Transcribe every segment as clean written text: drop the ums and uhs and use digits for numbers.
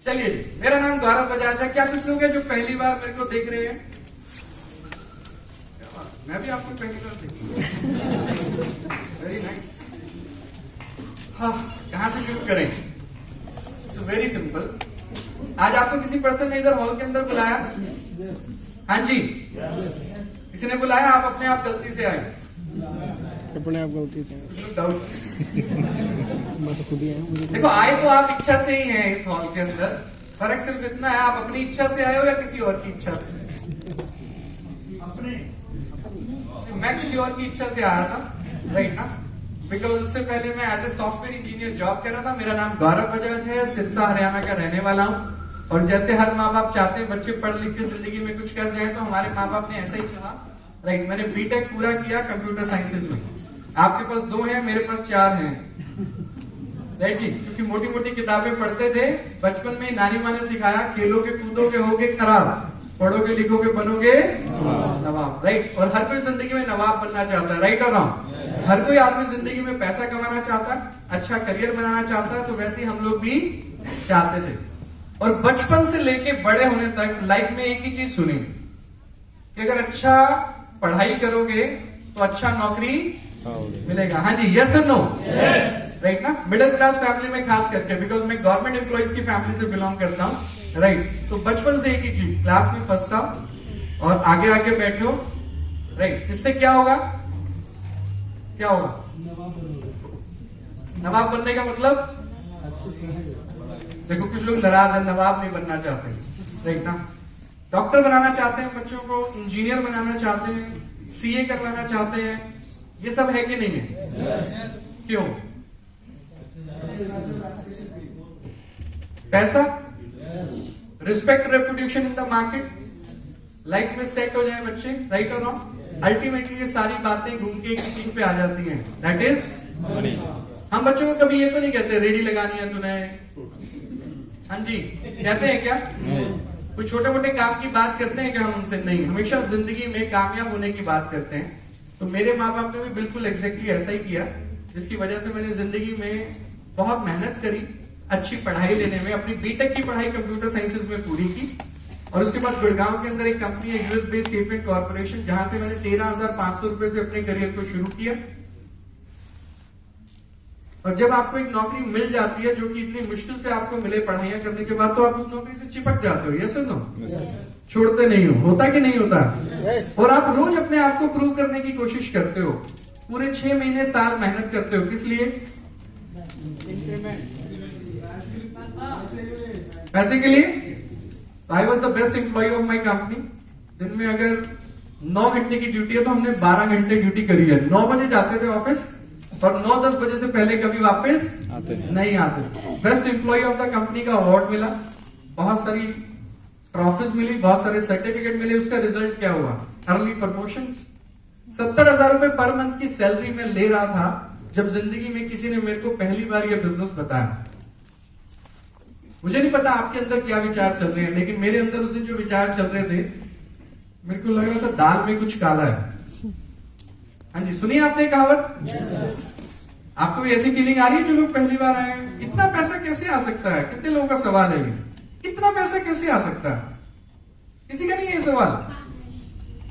चलिए जी, मेरा नाम गौरव बजाज है। क्या कुछ लोग हैं जो पहली बार मेरे को देख रहे हैं? मैं भी आपको पहली बार देख। Very nice. हाँ, कहां से शुरू करें? It's very simple. आज आपको किसी पर्सन ने इधर हॉल के अंदर बुलाया? हाँ जी, किसी ने बुलाया? आप अपने आप गलती से आए? अपने आप गलती से डाउट मैं तो खुद ही आया हूँ। देखो, आए तो आप इच्छा से ही हैं इस हॉल के अंदर। फर्क सिर्फ इतना है, आप अपनी इच्छा से आए हो या किसी और की इच्छा से? मैं किसी और की इच्छा से आया था, राइट ना? बिकॉज उससे पहले मैं as a software engineer job कर रहा था। मेरा नाम गौरव बजाज है, सिरसा हरियाणा का रहने वाला हूँ। और जैसे हर माँ बाप चाहते हैं बच्चे पढ़ लिख के जिंदगी में कुछ कर जाए, तो हमारे माँ बाप ने ऐसा ही चाहा, राइट? मैंने बीटेक पूरा किया कंप्यूटर साइंसेज में। आपके पास 2 हैं, मेरे पास 4 हैं, राइट जी? क्योंकि मोटी मोटी किताबें पढ़ते थे बचपन में। नानी माँ ने सिखाया, खेलोगे कूदोगे होगे खराब, पढ़ोगे लिखोगे बनोगे नवाब, राइट? और हर कोई जिंदगी में नवाब बनना चाहता है, राइट और रॉन्ग? हर कोई आदमी जिंदगी में पैसा कमाना चाहता है, अच्छा करियर बनाना चाहता है। तो वैसे ही हम लोग भी चाहते थे। और बचपन से लेके बड़े होने तक लाइफ में एक ही चीज सुनी कि अगर अच्छा पढ़ाई करोगे तो अच्छा नौकरी मिलेगा। हाँ जी, यस और नो? राइट ना? मिडिल क्लास फैमिली में खास करके, बिकॉज मैं गवर्नमेंट एम्प्लॉइज की फैमिली से बिलोंग करता हूँ, राइट? तो बचपन से एक ही चीज, क्लास में फर्स्ट आओ और आगे आगे बैठो, राइट? इससे क्या होगा? क्या होगा? नवाब बनने का मतलब? देखो, कुछ लोग नाराज है, नवाब नहीं बनना चाहते, राइट ना? डॉक्टर बनाना चाहते हैं बच्चों को, इंजीनियर बनाना चाहते हैं, सीए करवाना चाहते हैं। ये सब है कि नहीं है? क्यों? पैसा, respect, reputation in the market, life में सेट हो जाए बच्चे, राइट और रॉन्ग? अल्टीमेटली ये सारी बातें घूम के एक ही चीज पे आ जाती हैं, दैट इज मनी। हम बच्चों को कभी ये तो नहीं कहते रेडी लगानी है तूने, हाँ जी, कहते हैं क्या? कोई छोटे मोटे काम की बात करते हैं क्या हम उनसे? नहीं, हमेशा जिंदगी में कामयाब होने की बात करते हैं। तो मेरे माँ बाप ने भी बिल्कुल एग्जैक्टली ऐसा ही किया, जिसकी वजह से मैंने जिंदगी में बहुत मेहनत करी अच्छी पढ़ाई लेने में। अपनी बीटेक की पढ़ाई कंप्यूटर साइंसेज में पूरी की और उसके बाद गुड़गांव के अंदर एक कंपनी है यूएस बेस्ड सेपिएंट कॉर्पोरेशन, जहां से मैंने 13,500 रुपए से अपने करियर को शुरू किया। और जब आपको एक नौकरी मिल जाती है जो कि इतनी मुश्किल से आपको मिले पढ़ाइयां करने के बाद, तो आप उस नौकरी से चिपक जाते हो, यस और नो? छोड़ते नहीं हो, होता कि नहीं होता? और आप रोज अपने आप को प्रूव करने की कोशिश करते हो, पूरे 6 महीने साल मेहनत करते हो। किस लिए? पैसे के लिए। I was the best employee of my company. दिन में अगर 9 घंटे की ड्यूटी है तो हमने 12 घंटे ड्यूटी करी है। 9 बजे जाते थे ऑफिस और 9-10 बजे से पहले कभी वापस नहीं आते। Best employee of the company का अवार्ड मिला, बहुत सारी ट्रॉफीज मिली, बहुत सारे सर्टिफिकेट मिले। उसका रिजल्ट क्या हुआ? Early promotion. 70,000 रुपए पर मंथ की सैलरी में ले रहा था जब जिंदगी में किसी ने मेरे को पहली बार यह बिजनेस बताया। मुझे नहीं पता आपके अंदर क्या विचार चल रहे हैं, लेकिन मेरे अंदर उस दिन जो विचार चल रहे थे, मेरे को लग रहा था दाल में कुछ काला है। हाँ जी, सुनिए आपने कहावत? आपको भी ऐसी फीलिंग आ रही है जो लोग पहली बार आए हैं? इतना पैसा कैसे आ सकता है? कितने लोगों का सवाल है ये, इतना पैसा कैसे आ सकता है? किसी का नहीं है ये सवाल।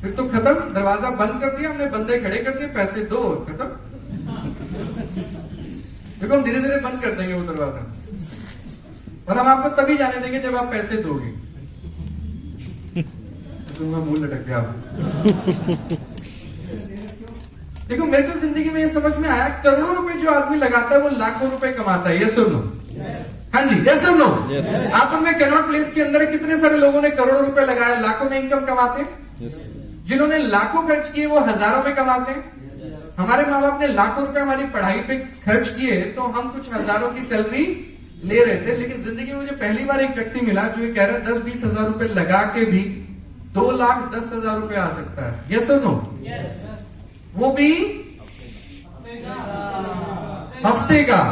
फिर तो खत्म, दरवाजा बंद कर दिया हमने, बंदे खड़े कर दिए, पैसे दो और खत्म। देखो, हम धीरे धीरे बंद कर देंगे वो दरवाजा और हम आपको तभी जाने देंगे जब आप पैसे दोगे। तो मुंह लटक गया। देखो, मेरे को जिंदगी में ये समझ में आया, करोड़ों रुपए जो आदमी लगाता है वो लाखों रुपए कमाता है, यस और नो? हाँ जी, यस और नो? आप हमें कैनॉट प्लेस के अंदर कितने सारे लोगों ने करोड़ों रुपए लगाए, लाखों में इनकम कमाते हैं। जिन्होंने लाखों खर्च किए वो हजारों में कमाते हैं। हमारे माँ बाप ने लाखों रुपए हमारी पढ़ाई पे खर्च किए तो हम कुछ हजारों की सैलरी ले रहे थे। लेकिन जिंदगी में मुझे पहली बार एक व्यक्ति मिला जो ये कह रहा है 10-20 हजार रुपए लगा के भी 2,10,000 रुपए आ सकता है, यस और नो? वो भी हफ्ते का।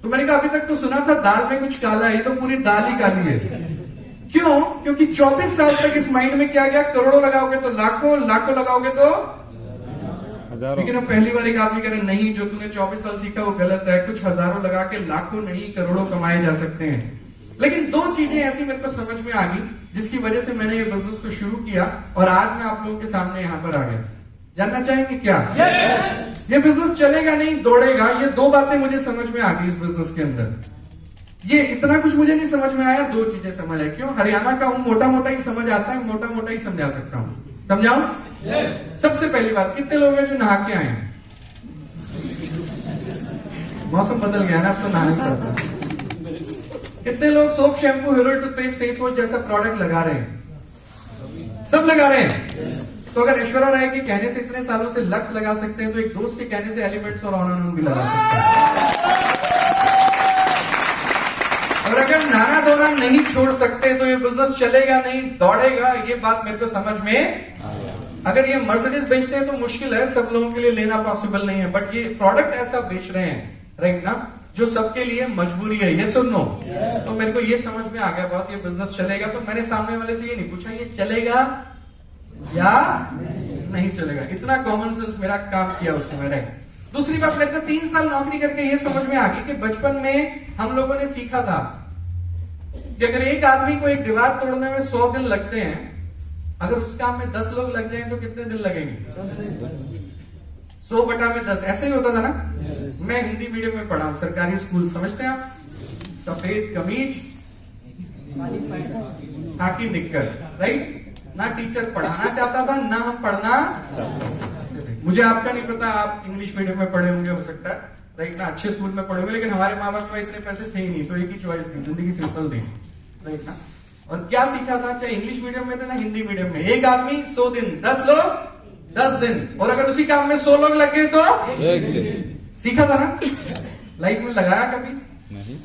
तो मैंने कहा अभी तक तो सुना था दाल में कुछ काला है, तो पूरी दाल ही काली है। क्यों? क्योंकि 24 साल तक इस माइंड में क्या गया, करोड़ों लगाओगे तो लाखों, लाखों लगाओगे तो हजारों। लेकिन अब पहली बार एक आदमी कह रहे नहीं, जो तूने 24 साल सीखा वो गलत है, कुछ हजारों लगा के लाखों नहीं करोड़ों कमाए जा सकते हैं। लेकिन दो चीजें ऐसी मेरे को समझ में आ गई जिसकी वजह से मैंने ये बिजनेस को शुरू किया और आज मैं आप लोगों के सामने यहां पर आ गया। जानना चाहेंगे क्या? ये बिजनेस चलेगा नहीं दौड़ेगा, ये दो बातें मुझे समझ में आ गई इस बिजनेस के अंदर। ये इतना कुछ मुझे नहीं समझ में आया, दो चीजें समझ आई। क्यों? हरियाणा का हूं, मोटा मोटा ही समझ आता है, मोटा मोटा ही समझा सकता हूं। समझाऊं? सबसे पहली बात, कितने लोग हैं जो नहा के आए हैं? मौसम बदल गया ना, अब तो नहाने पड़ता। कितने लोग soap, shampoo, hair oil, toothpaste, face wash जैसा प्रोडक्ट लगा रहे हैं? सब लगा रहे हैं। तो अगर ऐश्वर्या राय के कहने से इतने सालों से लक्स लगा सकते हैं, तो एक दोस्त के कहने से एलिमेंट्स और ऑन एंड ऑन भी लगा सकते हैं। और अगर नाना धोना नहीं छोड़ सकते तो ये बिजनेस चलेगा नहीं, दौड़ेगा। ये बात मेरे को समझ में, अगर ये मर्सिडीज बेचते हैं तो मुश्किल है, सब लोगों के लिए लेना पॉसिबल नहीं है, बट ये प्रोडक्ट ऐसा बेच रहे हैं, राइट ना, जो सबके लिए मजबूरी है। ये सुनो, तो मेरे को ये समझ में आ गया बॉस, ये बिजनेस चलेगा। तो मैंने सामने वाले से ये नहीं पूछा ये चलेगा या नहीं चलेगा, इतना कॉमन सेंस मेरा काम किया उस समय, राइट। दूसरी बात, मेरे को 3 साल नौकरी करके ये समझ में आ गई कि बचपन में हम लोगों ने सीखा था कि अगर एक आदमी को एक दीवार तोड़ने में 100 दिन लगते हैं, अगर उस काम में 10 लोग लग जाएं तो कितने दिन लगेंगे? 100 बटा में 10, ऐसे ही होता था ना। मैं हिंदी मीडियम में पढ़ा हूं, सरकारी स्कूल, समझते हैं आप? सफेद कमीज, खाकी निक्कर, राइट। ना टीचर पढ़ाना चाहता था, ना हम पढ़ना चाहते थे। मुझे आपका नहीं पता, आप इंग्लिश मीडियम में पढ़े होंगे, हो सकता है, राइट ना, अच्छे स्कूल में पढ़े होंगे, लेकिन हमारे माँ बाप को इतने पैसे थे ही नहीं, तो एक ही चॉइस थी, जिंदगी सिंपल थी, राइट ना। और क्या सीखा था, चाहे इंग्लिश मीडियम में थे ना हिंदी मीडियम में, एक आदमी 100 दिन, 10 लोग 10 दिन, और अगर उसी काम में 100 लोग लग गए तो 1 दिन। सीखा था ना? लाइफ में लगाया कभी नहीं।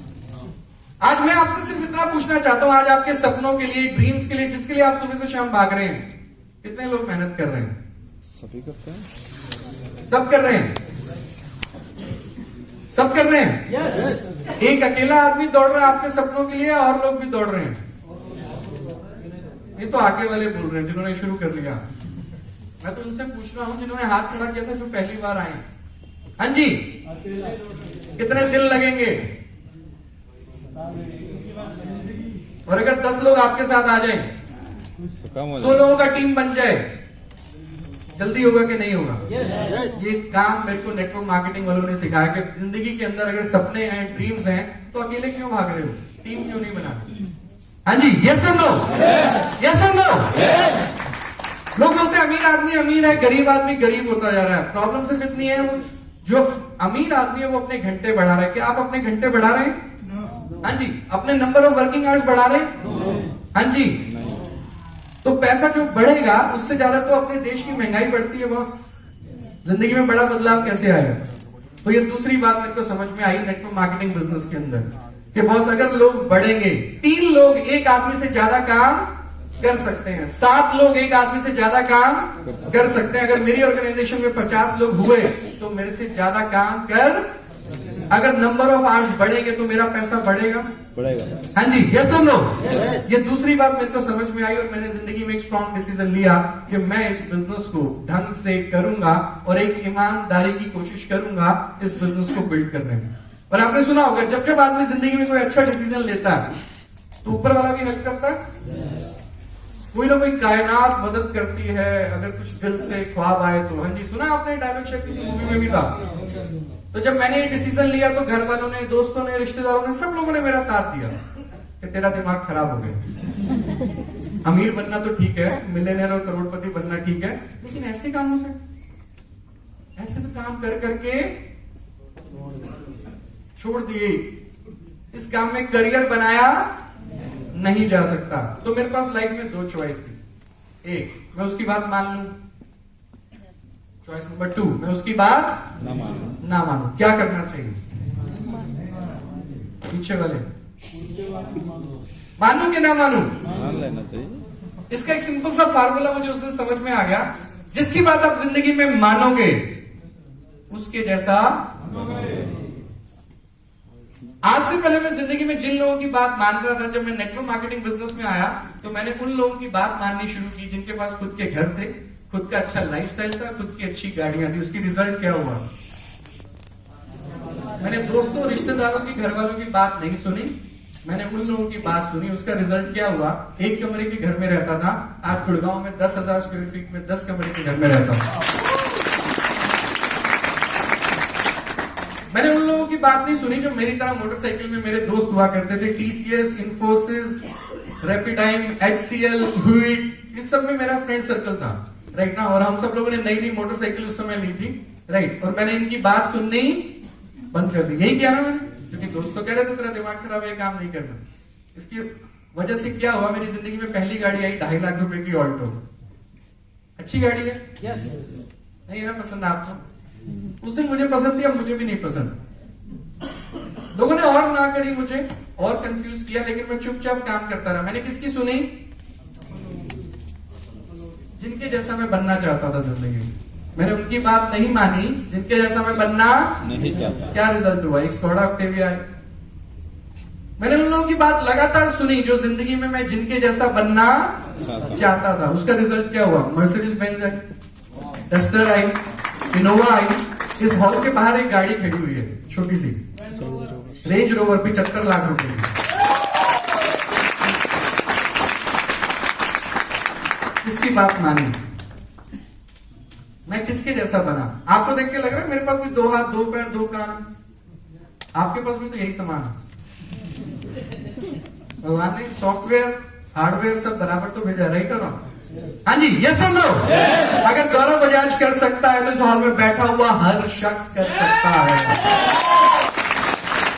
आज मैं आपसे सिर्फ इतना पूछना चाहता हूं, आज आपके सपनों के लिए, ड्रीम्स के लिए, जिसके लिए आप सुबह से शाम भाग रहे हैं, कितने लोग मेहनत कर रहे हैं? सभी करते हैं, सब कर रहे हैं, सब कर रहे हैं। yes. एक अकेला आदमी दौड़ रहा है आपके सपनों के लिए, और लोग भी दौड़ रहे हैं। ये तो आगे वाले बोल रहे हैं जिन्होंने शुरू कर लिया। मैं तो उनसे पूछ रहा हूं जिन्होंने हाथ खड़ा किया था, जो पहली बार आए। हाँ जी, कितने दिन लगेंगे? और अगर 10 लोग आपके साथ आ जाएं, 100 लोगों का टीम बन जाए, जल्दी होगा कि नहीं होगा? yes. ये काम मेरे को नेटवर्क मार्केटिंग वालों ने सिखाया कि जिंदगी के अंदर अगर सपने हैं, ड्रीम्स हैं, तो अकेले क्यों भाग रहे हो? टीम क्यों नहीं बनाते? हाँ जी, यस और नो? यस और नो? लोग बोलते हैं अमीर आदमी अमीर है, गरीब आदमी गरीब होता जा रहा है। प्रॉब्लम सिर्फ इतनी है, वो जो अमीर आदमी है वो अपने घंटे बढ़ा रहा है। क्या आप अपने घंटे बढ़ा रहे हैं? हाँ जी। अपने नंबर ऑफ वर्किंग आवर्स बढ़ा रहे हैं? हाँ जी। तो पैसा जो बढ़ेगा उससे ज्यादा तो अपने देश की महंगाई बढ़ती है बॉस। जिंदगी में बड़ा बदलाव कैसे आएगा? तो ये दूसरी बात मेरे को समझ में आई नेटवर्क मार्केटिंग बिजनेस के अंदर कि बॉस अगर लोग बढ़ेंगे, 3 लोग एक आदमी से ज्यादा काम कर सकते हैं, 7 लोग एक आदमी से ज्यादा काम कर सकते हैं। अगर मेरी ऑर्गेनाइजेशन में 50 लोग हुए तो मेरे से ज्यादा काम कर, अगर नंबर ऑफ आवर्स बढ़ेंगे तो मेरा पैसा बढ़ेगा। हाँ जी, यस और नो? ये दूसरी बात मेरे को समझ में आई और मैंने जिंदगी में एक स्ट्रॉन्ग डिसीजन लिया कि मैं इस बिजनेस को ढंग से करूंगा और एक ईमानदारी की कोशिश करूंगा इस बिजनेस को बिल्ड करने में। और आपने सुना होगा जब जब आदमी जिंदगी में कोई अच्छा डिसीजन लेता है तो ऊपर वाला भी हेल्प करता है। कोई ना कोई कायनात मदद करती है अगर कुछ दिल से ख्वाब आए तो। हाँ जी, सुना आपने डायलॉग शायद किसी मूवी में भी था। तो जब मैंने ये डिसीजन लिया तो घर वालों ने, दोस्तों ने, रिश्तेदारों ने, सब लोगों ने मेरा साथ दिया कि तेरा दिमाग खराब हो गया। अमीर बनना तो ठीक है, मिलियनेयर और करोड़पति बनना ठीक है, लेकिन ऐसे कामों से, ऐसे तो काम कर करके छोड़ दिए। इस काम में करियर बनाया नहीं जा सकता। तो मेरे पास लाइफ में 2 चॉइस थी। एक, मैं उसकी बात मान लूं, चॉइस नंबर 2, मैं उसकी बात ना मानू। क्या करना चाहिए? पीछे वाले मानू कि ना मानू? मान लेना चाहिए। इसका एक सिंपल सा फार्मूला मुझे उस दिन समझ में आ गया, जिसकी बात आप जिंदगी में मानोगे उसके जैसा। आज से पहले मैं जिंदगी में जिन लोगों की बात मान रहा था, जब मैं नेटवर्क मार्केटिंग बिजनेस में आया तो मैंने उन लोगों की बात माननी शुरू की जिनके पास खुद के घर थे, खुद का अच्छा लाइफस्टाइल था, खुद की अच्छी गाड़ियां थी। उसकी रिजल्ट क्या हुआ? मैंने दोस्तों, रिश्तेदारों की, घर वालों की बात नहीं सुनी, मैंने उन लोगों की बात सुनी, उसका रिजल्ट क्या हुआ? एक कमरे के घर में रहता था, आज गुड़गांव में 10,000 स्क्वायर फीट में 10 कमरे के घर में रहता हूं। मैंने उन लोगों की बात नहीं सुनी जो मेरी तरह मोटरसाइकिल में मेरे दोस्त हुआ करते थे। टीसीएस, इन्फोसिस, रैपिडाइम, एचसीएल, ह्यूइट, इस सब में मेरा फ्रेंड सर्कल था, राइट ना। और हम सब लोगों ने नई नई मोटरसाइकिल उस समय ली थी, राइट। और मैंने इनकी बात सुननी ही बंद कर दी। यही किया ना मैंने, क्योंकि दोस्त तो कह रहे थे तेरा दिमाग खराब है, काम नहीं करना। इसकी वजह से क्या हुआ, मेरी जिंदगी में पहली गाड़ी आई 2.5 लाख रुपए की ऑल्टो। अच्छी गाड़ी है, यस, नहीं है ना पसंद आपको? उस दिन मुझे पसंद थी, अब मुझे भी नहीं पसंद। लोगों ने और ना करी, मुझे और कंफ्यूज किया, लेकिन मैं चुपचाप काम करता रहा। मैंने किसकी सुनी? जिनके जैसा मैं बनना चाहता था जिंदगी में। मैंने उनकी बात नहीं मानी, जिनके जैसा मैं बनना नहीं चाहता। क्या रिजल्ट हुआ? एक स्कोडा ऑक्टेविया आई। मैंने उन लोगों की बात लगातार सुनी जो जिंदगी में मैं जिनके जैसा बनना चाहता था। उसका रिजल्ट क्या हुआ? मर्सिडीज बेंज आई, डस्टर आई, इनोवा आई। इस हॉल के बाहर एक गाड़ी खड़ी हुई है, छोटी सी रेंज रोवर, 75 लाख रुपए की। किसकी बात मानी? मैं किसके जैसा बना? आपको देख के लग रहा है मेरे पास भी 2 हाथ, 2 पैर, 2 कान। आपके पास भी तो यही समान है। भगवान ने सॉफ्टवेयर, हार्डवेयर सब बराबर तो भेजा, राइट और रॉन्ग? हाँ जी, यस और नो? अगर गौरव बजाज कर सकता है तो इस हॉल में बैठा हुआ हर शख्स कर सकता है।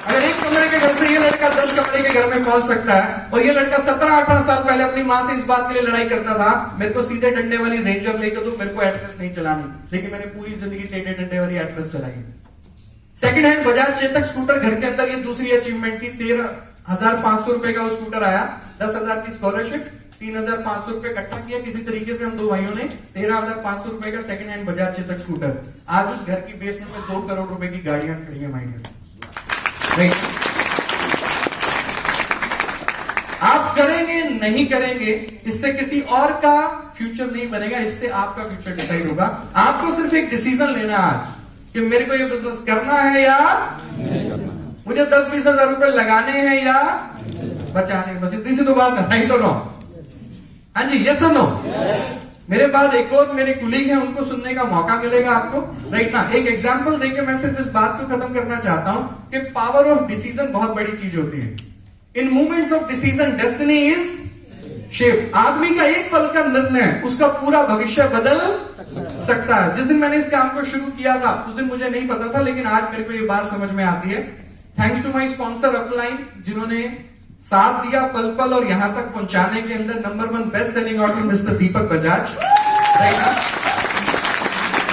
अगर एक कमरे के घर से ये लड़का 10 कमरे के घर में पहुंच सकता है, और ये लड़का 17-18 साल पहले अपनी मां से इस बात के लिए लड़ाई करता था, मेरे को सीधे डंडे वाली रेंजर लेकर दो, मेरे को एटलस नहीं चलानी, लेकिन मैंने पूरी जिंदगी टेढ़े डंडे वाली एटलस चलाई। Second hand Bajaj Chetak scooter घर के अंदर, ये दूसरी अचीवमेंट थी। 13,500 रुपए का वो स्कूटर आया, 10,000 की स्कॉलरशिप, 3,500 रुपए इकट्ठा किया किसी तरीके से हम 2 भाइयों ने, 13,500 रुपए का second hand Bajaj Chetak scooter. आज उस घर की बेसमेंट में 2 करोड़ रुपए की गाड़ियां खड़ी है, माय डियर। आप करेंगे नहीं करेंगे, इससे किसी और का फ्यूचर नहीं बनेगा, इससे आपका फ्यूचर डिसाइड होगा। आपको सिर्फ एक डिसीजन लेना है आज कि मेरे को ये बिजनेस करना है या नहीं करना। मुझे 10-20 हजार रुपए लगाने हैं या बचाने, बस इतनी सी तो बात है, राइट और रॉन्ग? हाँ जी, यस और नो? मेरे बाद एक और मेरे कुलीग हैं, उनको सुनने का मौका मिलेगा आपको, राइट ना। एक एग्जांपल देके मैं सिर्फ इस बात को खत्म करना चाहता हूं कि पावर ऑफ डिसीजन बहुत बड़ी चीज होती है। In movements of decision destiny is shape. आदमी का एक पल का निर्णय उसका पूरा भविष्य बदल सकता है। जिस दिन मैंने इस काम को शुरू किया था उस दिन मुझे नहीं पता था, लेकिन आज मेरे को ये बात समझ में आती है। Thanks to my sponsor upline, जिन्होंने साथ दिया पल पल और यहां तक पहुंचाने के अंदर। Number 1 best selling author mister Deepak Bajaj, right ना।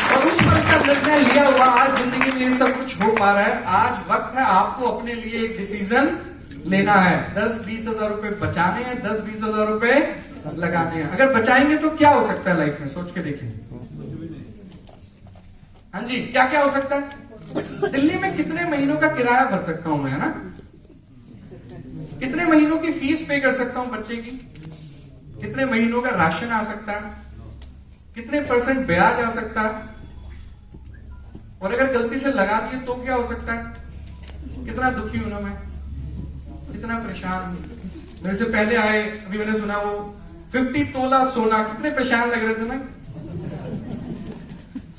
और उस पल का निर्णय लिया हुआ आज जिंदगी में ये सब कुछ हो पा रहा है। आज वक्त है आपको अपने लिए एक डिसीजन लेना है। 10-20 हजार रुपए बचाने हैं, 10-20 हजार रुपए लगाने हैं। अगर बचाएंगे तो क्या हो सकता है लाइफ में, सोच के देखिए। हाँ जी, क्या क्या हो सकता है? दिल्ली में कितने महीनों का किराया भर सकता हूं मैं, है ना? कितने महीनों की फीस पे कर सकता हूं बच्चे की? कितने महीनों का राशन आ सकता है? कितने % ब्याज आ सकता है? और अगर गलती से लगा दिए तो क्या हो सकता है? कितना दुखी हूं ना मैं, कितना परेशान हूं। मेरे से पहले आए, अभी मैंने सुना वो 50 तोला सोना, कितने परेशान लग रहे थे ना।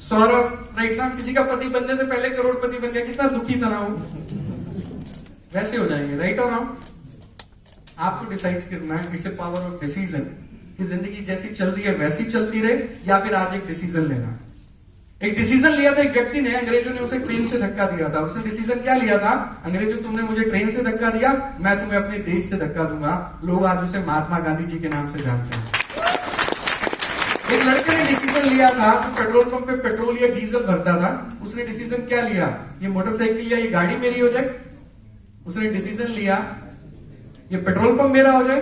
सौरभ, राइट ना, किसी का पति बनने से पहले करोड़पति बन गया, कितना दुखी था ना वो। वैसे हो जाएंगे, राइट और रॉन्ग? आपको डिसाइड करना है, इसे पावर ऑफ डिसीजन, कि जिंदगी जैसी चल रही है वैसी चलती रहे, या फिर आज एक डिसीजन लेना है। एक डिसीजन लिया था एक व्यक्ति ने, अंग्रेजों ने उसे ट्रेन से धक्का दिया था। उसने डिसीजन क्या लिया था? अंग्रेजों, तुमने मुझे ट्रेन से धक्का दिया, मैं तुम्हें अपने देश से धक्का दूंगा। लोग आज उसे महात्मा गांधी जी के नाम से जानते हैं। एक लड़के ने डिसीजन लिया था, तो पेट्रोल पंप पे पेट्रोल या डीजल भरता था। उसने डिसीजन क्या लिया? ये मोटरसाइकिल या ये गाड़ी मेरी हो जाए। उसने डिसीजन लिया ये पेट्रोल पंप मेरा हो जाए।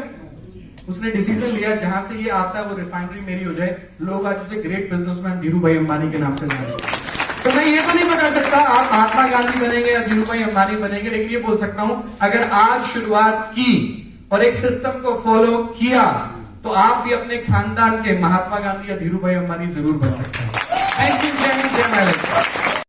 उसने डिसीजन लिया जहां से ये आता है वो रिफाइनरी मेरी हो जाए। लोग आज उसे ग्रेट बिजनेसमैन धीरूभाई अंबानी के नाम से जानते हैं। तो मैं ये तो नहीं बता सकता आप महात्मा गांधी बनेंगे या धीरूभाई अंबानी बनेंगे, लेकिन ये बोल सकता हूं अगर आज शुरुआत की और एक सिस्टम को फॉलो किया तो आप भी अपने खानदान के महात्मा गांधी या धीरूभाई अंबानी जरूर बन सकते हैं। थैंक यू, जय हिंद, जय भारत।